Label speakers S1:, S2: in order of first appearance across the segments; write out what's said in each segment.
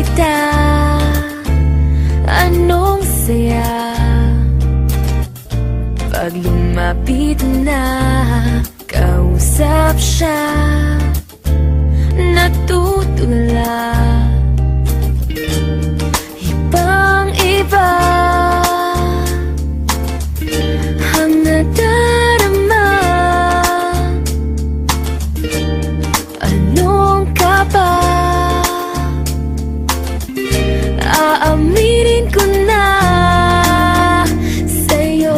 S1: kita. Anong saya pag lumapit na, kausap siya, natutula. Ibang-iba ang nadarama. Anong ka ba? Aaminin ko na sa'yo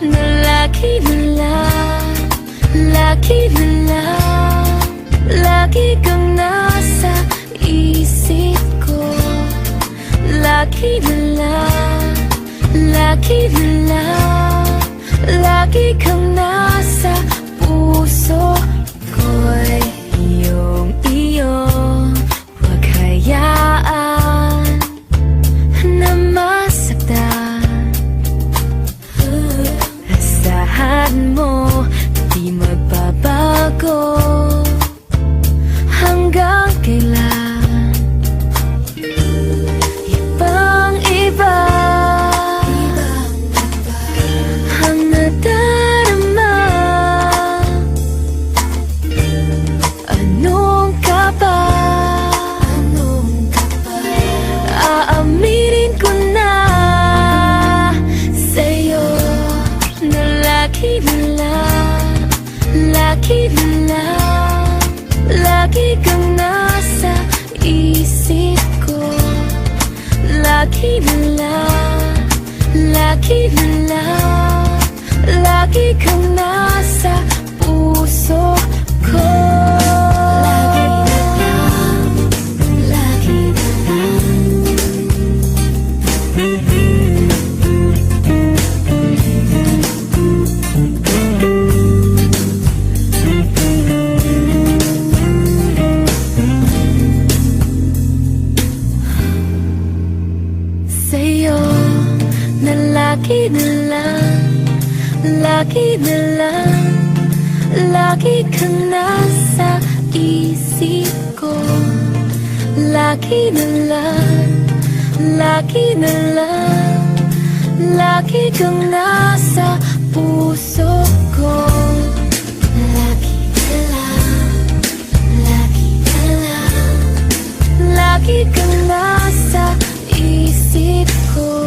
S1: na lagi na lang, lagi na lang, lagi kang nasa isip ko. Lagi na lang, lagi na lang, lagi kang nasa puso ko'y iyong huwag hayaan na masaktan. Asahan mo di magbabago hanggang kailan. Ibang-iba ang nadarama. Anong ka ba? Aaminin ko na sa'yo na lagi na lang, lagi na lang, lagi kang nasa isip ko. Lagi na lang, lagi na lang, lagi kang nasa puso ko. Lagi na lang, lagi na lang. Sa'yo na lagi na lang, lagi na lang, lagi kang nasa isip ko. Lagi na lang, lagi na lang, lagi kang nasa puso ko. Lagi na lang, lagi na lang, lagi kang nasa isip ko.